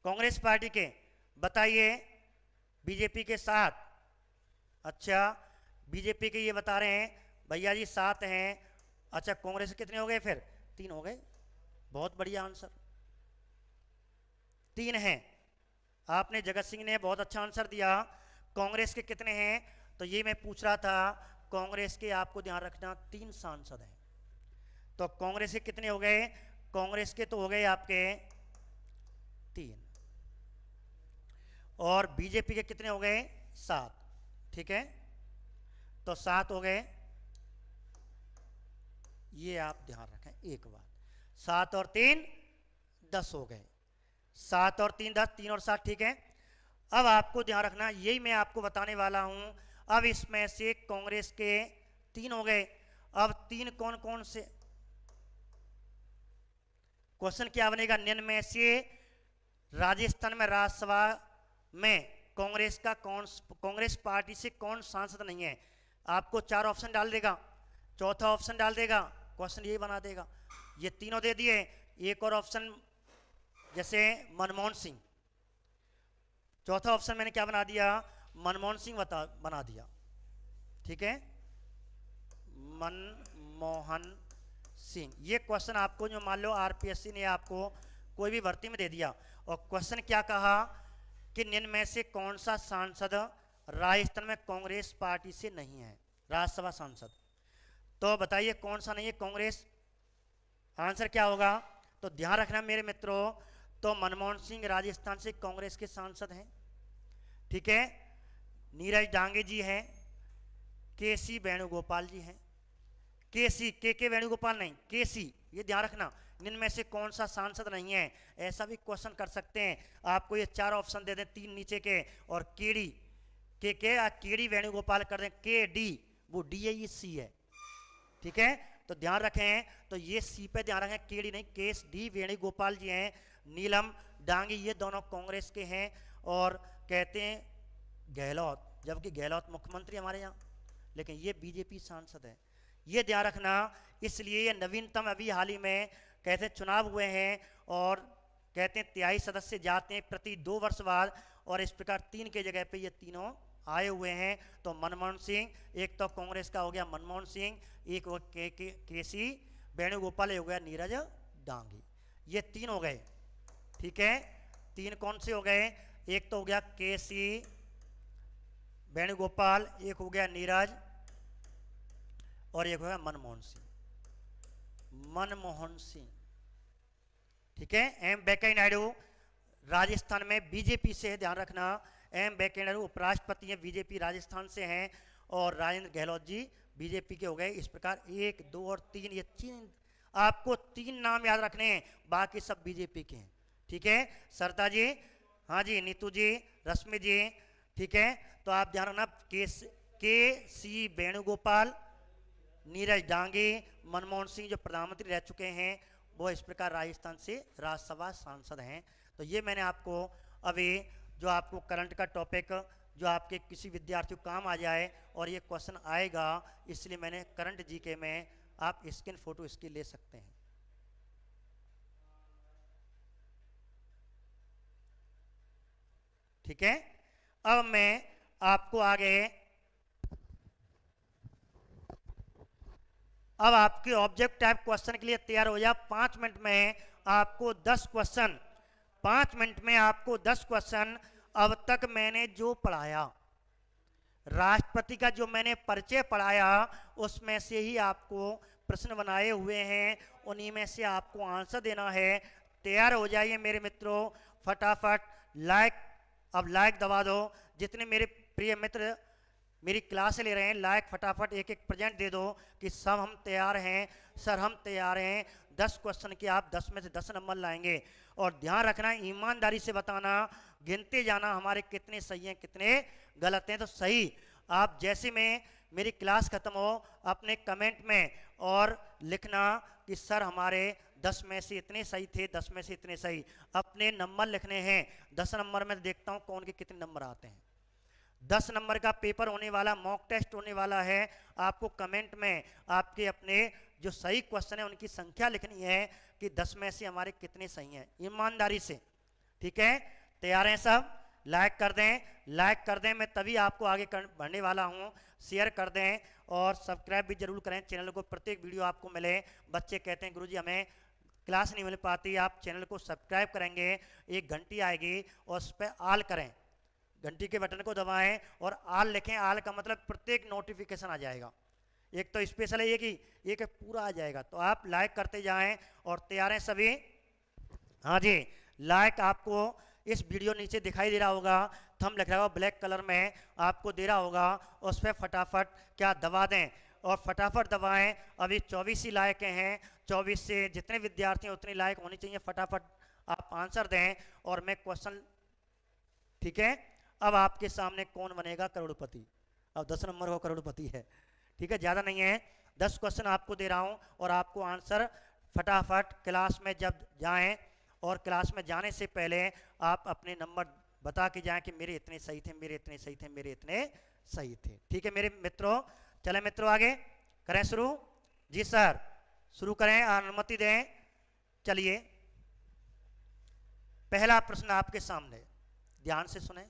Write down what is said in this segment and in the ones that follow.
Congress party के बताइए BJP के 7। अच्छा बीजेपी के ये बता रहे हैं भैया जी 7 हैं। अच्छा कांग्रेस के कितने हो गए फिर? 3 हो गए। बहुत बढ़िया आंसर, 3 हैं। आपने जगत सिंह ने बहुत अच्छा आंसर दिया। कांग्रेस के कितने हैं तो ये मैं पूछ रहा था। कांग्रेस के आपको ध्यान रखना 3 सांसद हैं। तो कांग्रेस के कितने हो गए? कांग्रेस के तो हो गए आपके 3 और बीजेपी के कितने हो गए? 7। ठीक है, तो 7 हो गए। ये आप ध्यान रखें एक बात, 7 और 3 10 हो गए। 7 और 3 10, 3 और 7 ठीक है। अब आपको ध्यान रखना, यही मैं आपको बताने वाला हूं। अब इसमें से कांग्रेस के 3 हो गए। अब 3 कौन कौन से? क्वेश्चन क्या बनेगा? निम्न में से राजस्थान में राज्यसभा में कांग्रेस पार्टी से कौन सांसद नहीं है? आपको 4 ऑप्शन डाल देगा, चौथा ऑप्शन डाल देगा, क्वेश्चन यही बना देगा। ये तीनों दे दिए, एक और ऑप्शन जैसे मनमोहन सिंह, चौथा ऑप्शन मैंने क्या बना दिया? मनमोहन सिंह बना दिया। ठीक है, मनमोहन सिंह। ये क्वेश्चन आपको जो मान लो आरपीएससी ने आपको कोई भी भर्ती में दे दिया और क्वेश्चन क्या कहा कि निम्न में से कौन सा सांसद राजस्थान में कांग्रेस पार्टी से नहीं है, राज्यसभा सांसद। तो बताइए कौन सा नहीं है कांग्रेस? आंसर क्या होगा? तो ध्यान रखना मेरे मित्रों, तो मनमोहन सिंह राजस्थान से कांग्रेस के सांसद हैं। ठीक है, नीरज डांगे जी हैं, केसी वेणुगोपाल जी हैं। के वेणुगोपाल नहीं, केसी, ये ध्यान रखना। इनमें से कौन सा सांसद नहीं है, ऐसा भी क्वेश्चन कर सकते हैं। आपको ये 4 ऑप्शन दे दें, 3 नीचे के और केडी वेणुगोपाल कर दें, के डी, वो डी है, ये सी है। ठीक है, तो ध्यान रखें, तो ये सी पे ध्यान रखें, केडी नहीं, केस डी वेणुगोपाल जी हैं। नीलम डांगी ये दोनों कांग्रेस के हैं। और कहते हैं गहलोत, जबकि गहलोत मुख्यमंत्री हमारे यहाँ, लेकिन ये बीजेपी सांसद है। ये ध्यान रखना। इसलिए ये नवीनतम अभी हाल ही में कहते हैं चुनाव हुए हैं और कहते हैं 23 सदस्य जाते हैं प्रति 2 वर्ष बाद, और इस प्रकार 3 के जगह पे ये तीनों आए हुए हैं। तो मनमोहन सिंह, एक तो कांग्रेस का हो गया मनमोहन सिंह, एक वो केसी वेणुगोपाल, हो गया नीरज डांगी, ये 3 हो गए। ठीक है, 3 कौन से हो गए? एक तो हो गया केसी वेणुगोपाल, एक हो गया नीरज, और एक हो गया मनमोहन सिंह। मनमोहन सिंह, ठीक है। एम वेंकैया नायडू राजस्थान में बीजेपी से है, ध्यान रखना। एम वेंकैया नायडू उपराष्ट्रपति हैं, बीजेपी राजस्थान से हैं। और राजेंद्र गहलोत जी बीजेपी के हो गए। इस प्रकार 1 2 और 3, ये 3 आपको 3 नाम याद रखने हैं, बाकी सब बीजेपी के हैं। ठीक है, सरता जी, हाँ जी, नीतू जी, रश्मि जी, ठीक है। तो आप ध्यान रखना, के सी वेणुगोपाल, नीरज डांगे, मनमोहन सिंह जो प्रधानमंत्री रह चुके हैं, वो इस प्रकार राजस्थान से राज्यसभा सांसद हैं। तो ये मैंने आपको अभी जो आपको करंट का टॉपिक जो आपके किसी विद्यार्थी को काम आ जाए, और ये क्वेश्चन आएगा, इसलिए मैंने करंट जीके में आप स्क्रीन फोटो इसकी ले सकते हैं। ठीक है, अब मैं आपको आगे, अब आपके ऑब्जेक्ट टाइप क्वेश्चन के लिए तैयार हो जाए। 5 मिनट में आपको 10 क्वेश्चन, 5 मिनट में आपको 10 क्वेश्चन। अब तक मैंने जो पढ़ाया, राष्ट्रपति का जो मैंने परिचय पढ़ाया, उसमें से ही आपको प्रश्न बनाए हुए हैं, उन्हीं में से आपको आंसर देना है। तैयार हो जाइए मेरे मित्रों, फटाफट लाइक, अब लाइक दबा दो। जितने मेरे प्रिय मित्र मेरी क्लास ले रहे हैं, लाइक फटाफट एक एक प्रेजेंट दे दो कि सब हम तैयार हैं सर, हम तैयार हैं। 10 क्वेश्चन के आप 10 में से 10 नंबर लाएंगे। और ध्यान रखना, ईमानदारी से बताना, गिनते जाना हमारे कितने सही हैं कितने गलत हैं। तो सही आप जैसे में मेरी क्लास खत्म हो, अपने कमेंट में और लिखना कि सर हमारे 10 में से इतने सही थे, 10 में से इतने सही। अपने नंबर लिखने हैं। 10 नंबर में देखता हूँ कौन के कितने नंबर आते हैं। 10 नंबर का पेपर होने वाला, मॉक टेस्ट होने वाला है। आपको कमेंट में आपके अपने जो सही क्वेश्चन है उनकी संख्या लिखनी है कि 10 में से हमारे कितने सही हैं, ईमानदारी से। ठीक है, तैयार हैं सब? लाइक कर दें, लाइक कर दें, मैं तभी आपको आगे बढ़ने वाला हूं। शेयर कर दें और सब्सक्राइब भी जरूर करें चैनल को, प्रत्येक वीडियो आपको मिले। बच्चे कहते हैं गुरुजी हमें क्लास नहीं मिल पाती, आप चैनल को सब्सक्राइब करेंगे, एक घंटी आएगी और उस पर ऑल करें, घंटी के बटन को दबाएं और ऑल लिखें। ऑल का मतलब प्रत्येक नोटिफिकेशन आ जाएगा। एक तो स्पेशल है ये कि एक पूरा आ जाएगा। तो आप लाइक करते जाएं और तैयार हैं सभी? हाँ जी, लाइक आपको इस वीडियो नीचे दिखाई दे रहा होगा, थंब लिख रहा होगा ब्लैक कलर में, आपको दे रहा होगा, उस पर फटाफट क्या दबा दें और फटाफट दबाएं। अभी 24 ही लायक हैं, 24 से जितने विद्यार्थी हैं उतनी लायक होनी चाहिए। फटाफट आप आंसर दें और मैं क्वेश्चन, ठीक है? अब आपके सामने कौन बनेगा करोड़पति? अब 10 नंबर का करोड़पति है, ठीक है? ज़्यादा नहीं है, 10 क्वेश्चन आपको दे रहा हूँ और आपको आंसर फटाफट क्लास में जब जाएं और क्लास में जाने से पहले आप अपने नंबर बता के जाएं कि मेरे इतने सही थे, मेरे इतने सही थे, मेरे इतने सही थे। ठीक है मेरे मित्रों? चले मित्रों आगे करें शुरू? जी सर, शुरू करें, अनुमति दें। चलिए पहला प्रश्न आपके सामने, ध्यान से सुने,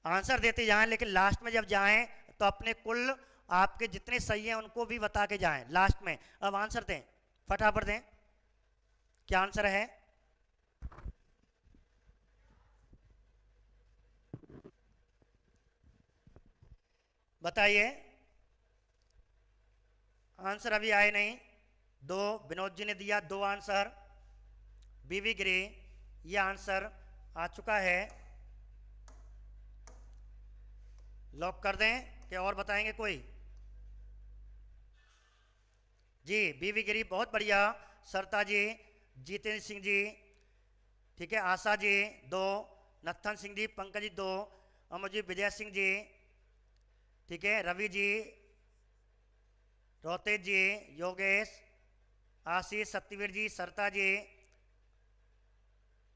आंसर देते जाएं, लेकिन लास्ट में जब जाएं तो अपने कुल आपके जितने सही हैं उनको भी बता के जाएं लास्ट में। अब आंसर दें, फटाफट दें, क्या आंसर है? बताइए, आंसर अभी आए नहीं। दो विनोद जी ने दिया, 2 आंसर। बीवी गिरी, ये आंसर आ चुका है, लॉक कर दें क्या और बताएंगे कोई? जी बीवी गिरी, बहुत बढ़िया। सरता जी, जितेंद्र सिंह जी, ठीक है, आशा जी 2, नत्थन सिंह जी, पंकज जी 2, अमर जी, विजय सिंह जी, ठीक है, रवि जी, रोतेज जी, योगेश, आशीष, सत्यवीर जी, सरता जी,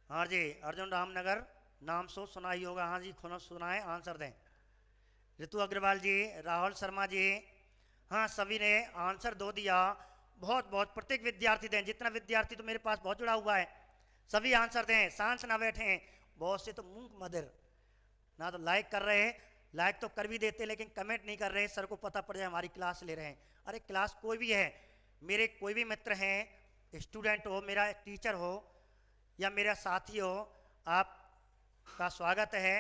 हाँ जी, अर्जुन रामनगर, नाम सो सुना ही होगा, हाँ जी सुना है, आंसर दें। ऋतु अग्रवाल जी, राहुल शर्मा जी, हाँ सभी ने आंसर 2 दिया। बहुत बहुत, प्रत्येक विद्यार्थी दें, जितना विद्यार्थी तो मेरे पास बहुत जुड़ा हुआ है, सभी आंसर दें, शांत ना बैठें। बहुत से तो मूंग मदिर ना तो लाइक कर रहे हैं, लाइक तो कर भी देते लेकिन कमेंट नहीं कर रहे, सर को पता पड़ जाए हमारी क्लास ले रहे हैं। अरे क्लास कोई भी है, मेरे कोई भी मित्र हैं, स्टूडेंट हो, मेरा टीचर हो या मेरा साथी हो, आपका स्वागत है,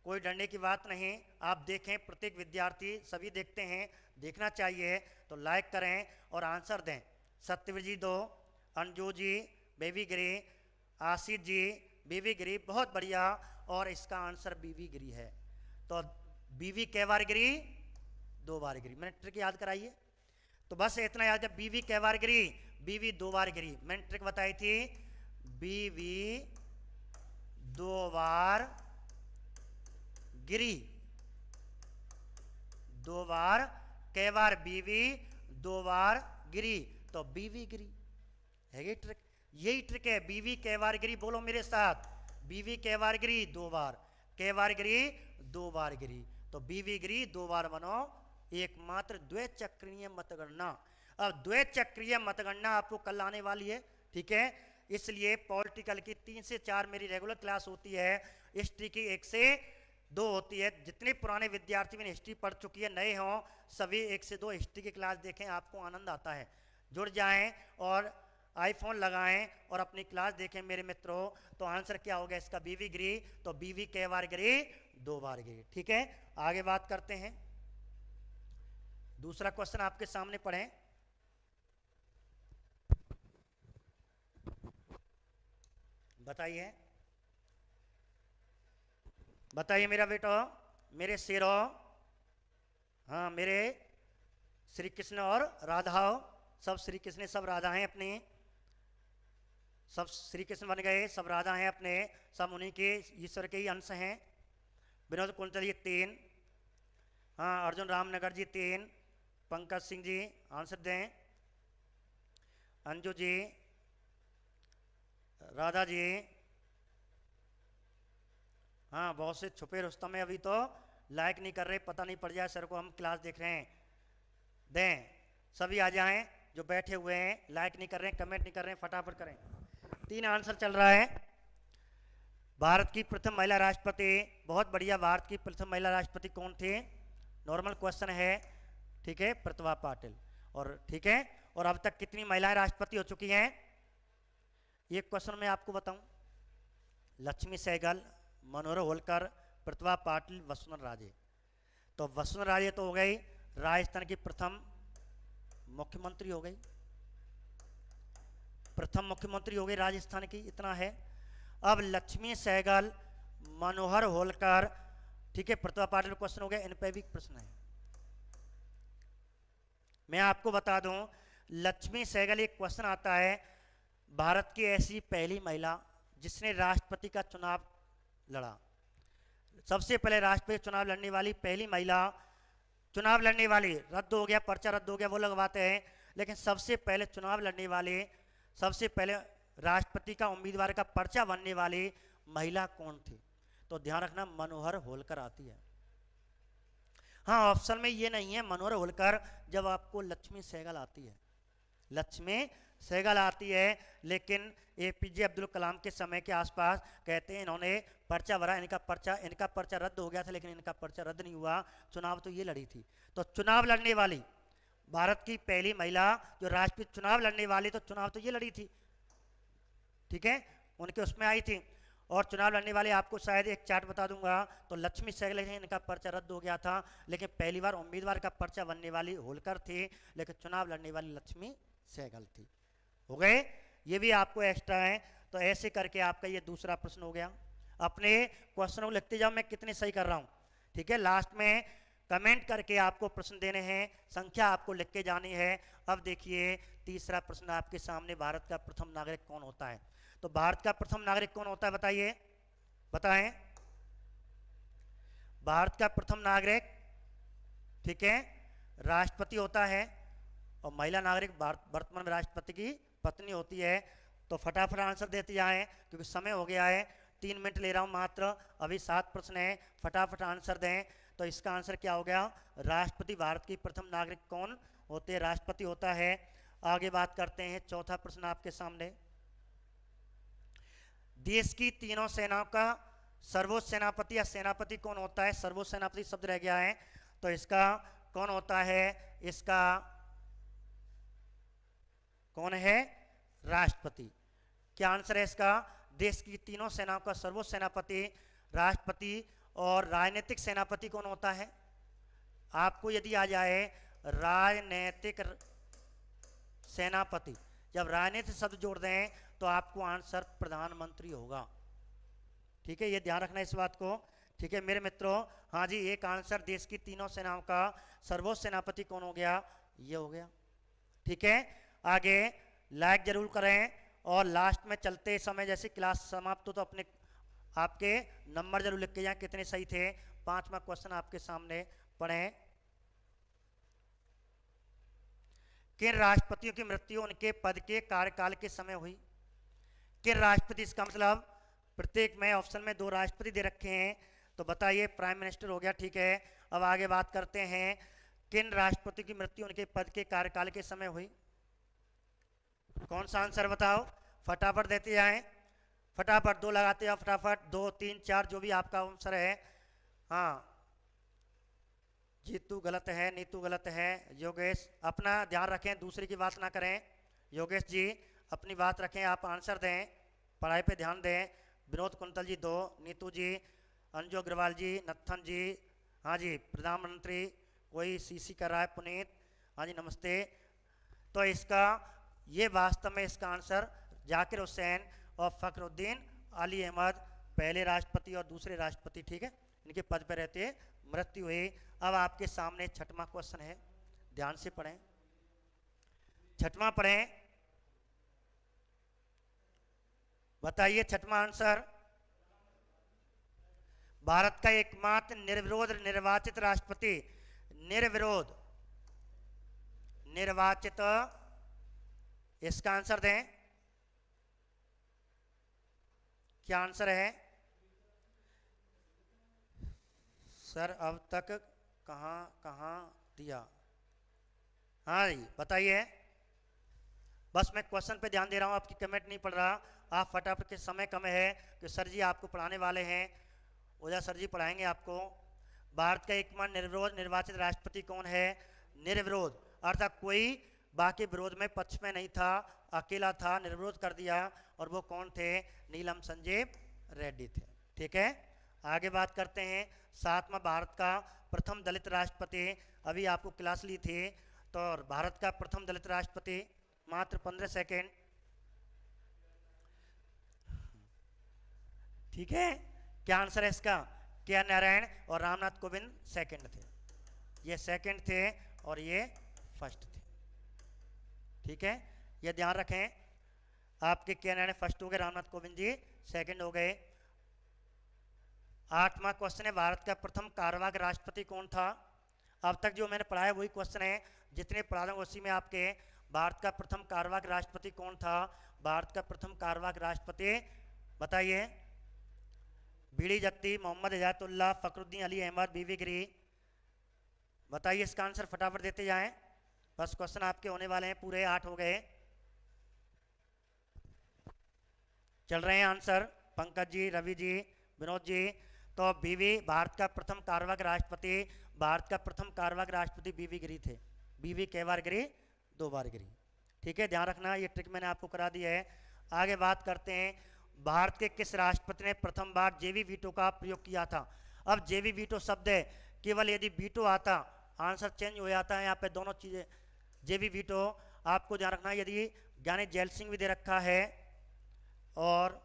कोई डरने की बात नहीं। आप देखें, प्रत्येक विद्यार्थी सभी देखते हैं, देखना चाहिए, तो लाइक करें और आंसर दें। सत्यवीर जी 2, अंजू जी, बेबी गिरी, आशीष जी, बीवी गिरी, बहुत बढ़िया, और इसका आंसर बीवी गिरी है। तो बीवी कै बार गिरी? 2 बार गिरी। मैंने ट्रिक याद कराई है, तो बस इतना याद है, बीवी कै बार गिरी? बीवी 2 बार गिरी। मैंने ट्रिक बताई थी, बीवी 2 बार गिरी, 2 बार, कै बार? बीवी 2 बार गिरी, तो बीवी गिरी है ये ट्रिक, यही ट्रिक है। बीवी कै बार गिरी, बोलो मेरे साथ, बीवी कै बार गिरी? 2 बार। कै बार गिरी? 2 बार गिरी, तो बीवी गिरी 2 बार बनो एकमात्र द्वैचक्रीय मतगणना। अब द्वैचक्रीय मतगणना आपको कल आने वाली है, ठीक है? इसलिए पॉलिटिकल की 3 से 4 मेरी रेगुलर क्लास होती है, हिस्ट्री की 1 से 2 होती है। जितने पुराने विद्यार्थी मैंने हिस्ट्री पढ़ चुकी है, नए हों, सभी 1 से 2 हिस्ट्री की क्लास देखें, आपको आनंद आता है। जुड़ जाएं और आईफोन लगाएं और अपनी क्लास देखें मेरे मित्रों। तो आंसर क्या होगा इसका? बीवी गिरी, तो बीवी कै बार गिरी? 2 बार गिरी। ठीक है, आगे बात करते हैं। दूसरा क्वेश्चन आपके सामने पढ़ें। बताइए, बताइए मेरा बेटो, मेरे शेरो, हाँ मेरे श्री कृष्ण और राधा, सब श्री कृष्ण सब राधा हैं अपने, सब श्री कृष्ण बन गए, सब राधा हैं अपने, सब उन्हीं के ईश्वर के ही अंश हैं। विनोद कुंतल जी 3, हाँ अर्जुन रामनगर जी 3, पंकज सिंह जी आंसर दें, अंजू जी, राधा जी, हाँ बहुत से छुपे रुस्तम है, अभी तो लाइक नहीं कर रहे, पता नहीं पड़ जाए सर को हम क्लास देख रहे हैं। दें, सभी आ जाएं, जो बैठे हुए हैं लाइक नहीं कर रहे हैं, कमेंट नहीं कर रहे हैं, फटाफट करें। 3 आंसर चल रहा है, भारत की प्रथम महिला राष्ट्रपति, बहुत बढ़िया, भारत की प्रथम महिला राष्ट्रपति कौन थी? नॉर्मल क्वेश्चन है, ठीक है, प्रतिभा पाटिल। और ठीक है, और अब तक कितनी महिलाएं राष्ट्रपति हो चुकी हैं? एक क्वेश्चन मैं आपको बताऊं, लक्ष्मी सहगल, मनोहर होलकर, प्रतिभा पाटिल, वसुंधरा राजे। तो वसुंधरा राजे तो हो गई राजस्थान की प्रथम मुख्यमंत्री हो गई, प्रथम मुख्यमंत्री हो गई राजस्थान की, इतना है। अब लक्ष्मी सहगल, मनोहर होलकर, ठीक है, प्रतिभा पाटिल क्वेश्चन हो गया, इन पे भी प्रश्न है। मैं आपको बता दूं, लक्ष्मी सहगल, एक क्वेश्चन आता है, भारत की ऐसी पहली महिला जिसने राष्ट्रपति का चुनाव लड़ा, सबसे पहले राष्ट्रपति चुनाव लड़ने वाली पहली महिला, चुनाव लड़ने वाली, रद्द हो गया, पर्चा रद्द हो गया, वो लगवाते हैं, लेकिन सबसे पहले चुनाव लड़ने वाले, सबसे पहले राष्ट्रपति का उम्मीदवार का पर्चा बनने वाली महिला कौन थी? तो ध्यान रखना, मनोहर होलकर आती है। हाँ, ऑप्शन में ये नहीं है मनोहर होलकर, जब आपको लक्ष्मी सहगल आती है, लक्ष्मी सहगल आती है, लेकिन एपीजे अब्दुल कलाम के समय के आसपास कहते हैं इन्होंने पर्चा भरा, इनका पर्चा रद्द हो गया था, लेकिन इनका पर्चा रद्द नहीं हुआ, चुनाव तो ये लड़ी थी। तो चुनाव लड़ने वाली भारत की पहली महिला जो राष्ट्रपति चुनाव लड़ने वाली, तो चुनाव तो ये लड़ी थी, ठीक है, उनके उसमें आई थी। और चुनाव लड़ने वाले आपको शायद एक चार्ट बता दूंगा, तो लक्ष्मी सहगल, इनका पर्चा रद्द हो गया था, लेकिन पहली बार उम्मीदवार का पर्चा बनने वाली होलकर थी, लेकिन चुनाव लड़ने वाली लक्ष्मी सहगल थी। हो गए, ये भी आपको एक्स्ट्रा है। तो ऐसे करके आपका ये दूसरा प्रश्न हो गया। अपने क्वेश्चन को लिखते जाओ, मैं कितने सही कर रहा हूँ, ठीक है, लास्ट में कमेंट करके आपको प्रश्न देने हैं, संख्या आपको लिख के जानी है। अब देखिए तीसरा प्रश्न आपके सामने, भारत का प्रथम नागरिक कौन होता है? तो भारत का प्रथम नागरिक कौन होता है, बताइए, बताएं। भारत का प्रथम नागरिक, ठीक है, राष्ट्रपति होता है, और महिला नागरिक वर्तमान में राष्ट्रपति की पत्नी होती है। तो फटाफट आंसर देते जाएं, क्योंकि समय हो गया है, 3 मिनट ले रहा हूं मात्र, अभी 7 प्रश्न हैं, फटाफट आंसर दें। तो इसका आंसर क्या हो गया? राष्ट्रपति भारत की प्रथम नागरिक कौन होते हैं? राष्ट्रपति होता है। आगे बात करते हैं, चौथा प्रश्न आपके सामने, देश की तीनों सेनाओं का सर्वोच्च सेनापति या सेनापति कौन होता है? सर्वोच्च सेनापति शब्द रह गया है, तो इसका कौन होता है? इसका कौन है? राष्ट्रपति। क्या आंसर है इसका? देश की तीनों सेनाओं का सर्वोच्च सेनापति राष्ट्रपति। और राजनीतिक सेनापति कौन होता है? आपको यदि आ जाए राजनीतिक सेनापति, जब राजनीतिक शब्द जोड़ दें तो आपको आंसर प्रधानमंत्री होगा, ठीक है, ये ध्यान रखना इस बात को, ठीक है मेरे मित्रों। हाँ जी, एक आंसर, देश की तीनों सेनाओं का सर्वोच्च सेनापति कौन हो गया? ये हो गया, ठीक है। आगे लाइक जरूर करें, और लास्ट में चलते समय जैसे क्लास समाप्त हो तो अपने आपके नंबर जरूर लिख के जाएं कितने सही थे। 5वां क्वेश्चन आपके सामने पढ़ें, किन राष्ट्रपतियों की मृत्यु उनके पद के कार्यकाल के समय हुई? किन राष्ट्रपति, इसका मतलब प्रत्येक में ऑप्शन में 2 राष्ट्रपति दे रखे हैं, तो बताइए, प्राइम मिनिस्टर हो गया, ठीक है। अब आगे बात करते हैं, किन राष्ट्रपति की मृत्यु उनके पद के कार्यकाल के समय हुई? कौन सा आंसर बताओ, फटाफट देते जाएं, फटाफट 2 लगाते जाओ, फटाफट 2 3 4 जो भी आपका आंसर है। हाँ, जीतू गलत है, नीतू गलत है, योगेश अपना ध्यान रखें, दूसरे की बात ना करें। योगेश जी अपनी बात रखें, आप आंसर दें, पढ़ाई पे ध्यान दें। विनोद कुंतल जी 2, नीतू जी, अंजू अग्रवाल जी, नत्थन जी, हाँ जी, प्रधानमंत्री कोई सीसी कर रहा है, पुनीत, हाँ जी नमस्ते। तो इसका ये वास्तव में इसका आंसर जाकिर हुसैन और फखरुद्दीन अली अहमद, पहले राष्ट्रपति और दूसरे राष्ट्रपति, ठीक है, इनके पद पर रहते मृत्यु हुई। अब आपके सामने 6वां क्वेश्चन है, ध्यान से पढ़ें, 6वां पढ़ें, बताइए 6वां आंसर। भारत का एकमात्र निर्विरोध निर्वाचित राष्ट्रपति, निर्विरोध निर्वाचित, इसका आंसर दें, क्या आंसर है? सर अब तक कहां दिया? हाँ जी बताइए, बस मैं क्वेश्चन पे ध्यान दे रहा हूँ, आपकी कमेंट नहीं पढ़ रहा। आप फटाफट के, समय कम है कि सर जी आपको पढ़ाने वाले हैं, ओझा सर जी पढ़ाएंगे आपको। भारत का एकमात्र निर्विरोध निर्वाचित राष्ट्रपति कौन है? निर्विरोध, अर्थात कोई बाकी विरोध में पक्ष में नहीं था, अकेला था, निर्विरोध कर दिया। और वो कौन थे? नीलम संजीव रेड्डी थे। ठीक है, आगे बात करते हैं। 7वां भारत का प्रथम दलित राष्ट्रपति, अभी आपको क्लास ली थी, तो भारत का प्रथम दलित राष्ट्रपति, मात्र 15 सेकेंड। ठीक है, क्या आंसर है इसका? के नारायण और रामनाथ कोविंद सेकंड थे। ये सेकंड थे और ये फर्स्ट थे। ठीक है, ये ध्यान रखें, आपके के नारायण फर्स्ट हो गए, रामनाथ कोविंद जी सेकंड हो गए। 8वां क्वेश्चन है, भारत का प्रथम कार्यवाहक राष्ट्रपति कौन था? अब तक जो मैंने पढ़ाया वही क्वेश्चन है, जितने पढ़ा दूंगा उसी में आपके। भारत का प्रथम कार्यवाहक राष्ट्रपति कौन था? भारत का प्रथम कार्यवाहक राष्ट्रपति बताइए। बीडी जत्ती, मोहम्मद हिदायतुल्लाह, फखरुद्दीन अली अहमद, बीवी गिरी। बताइए इसका आंसर, फटाफट देते जाएं, बस क्वेश्चन आपके होने वाले हैं, पूरे 8 हो गए। चल रहे हैं आंसर, पंकज जी, रवि जी, विनोद जी। तो बीवी, भारत का प्रथम कार्यवाहक राष्ट्रपति, भारत का प्रथम कार्यवाहक राष्ट्रपति बीवी गिरी थे। बीवी कै बार गिरी? 2 बार गिरी। ठीक है, ध्यान रखना, ये ट्रिक मैंने आपको करा दी है। आगे बात करते हैं, भारत के किस राष्ट्रपति ने प्रथम बार जेवी वीटो का प्रयोग किया था? अब जेवी वीटो शब्द है, केवल यदि वीटो आता आंसर चेंज हो जाता है, यहाँ पे दोनों चीजें। जेवी वीटो आपको ध्यान रखना, यदि ज्ञानी जैल सिंह भी दे रखा है और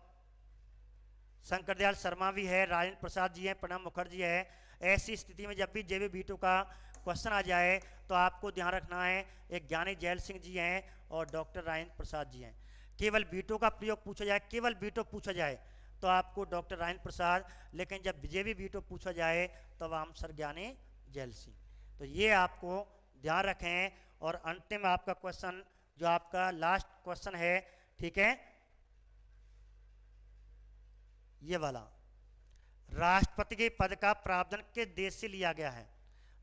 शंकर दयाल शर्मा भी है, राजेंद्र प्रसाद जी हैं, प्रणब मुखर्जी है, ऐसी स्थिति में जब भी जेवी वीटो का क्वेश्चन आ जाए तो आपको ध्यान रखना है, एक ज्ञानी जैल सिंह जी हैं और डॉक्टर राजेंद्र प्रसाद जी हैं। केवल वीटो का प्रयोग पूछा जाए, केवल वीटो पूछा जाए तो आपको डॉक्टर राजेंद्र प्रसाद, लेकिन जब जेवी वीटो पूछा जाए तो वह आंसर ज्ञानी जैल सिंह। तो ये आपको ध्यान रखें। और अंतिम आपका क्वेश्चन, जो आपका लास्ट क्वेश्चन है, ठीक है, ये वाला, राष्ट्रपति के पद का प्रावधान किस देश से लिया गया है?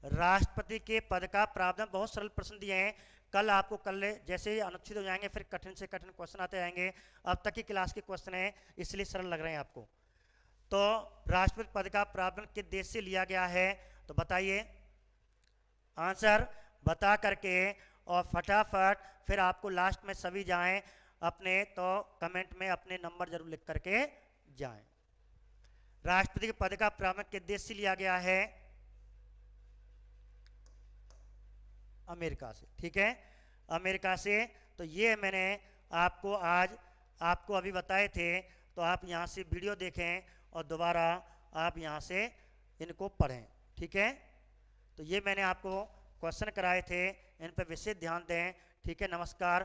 राष्ट्रपति के पद का प्रावधान, बहुत सरल प्रश्न दिए हैं, कल आपको, कल जैसे ही अनुच्छेद हो जाएंगे फिर कठिन से कठिन क्वेश्चन आते जाएंगे। अब तक की क्लास के क्वेश्चन है इसलिए सरल लग रहे हैं आपको। तो राष्ट्रपति पद का प्रावधान किस देश से लिया गया है? तो बताइए आंसर बता करके, और फटाफट फिर आपको लास्ट में सभी जाएं अपने, तो कमेंट में अपने नंबर जरूर लिख करके जाएं। राष्ट्रपति के पद का प्रावधान किस देश से लिया गया है? अमेरिका से। ठीक है, अमेरिका से। तो ये मैंने आपको आज आपको अभी बताए थे, तो आप यहाँ से वीडियो देखें और दोबारा आप यहाँ से इनको पढ़ें। ठीक है, तो ये मैंने आपको क्वेश्चन कराए थे, इन पर विशेष ध्यान दें। ठीक है, नमस्कार।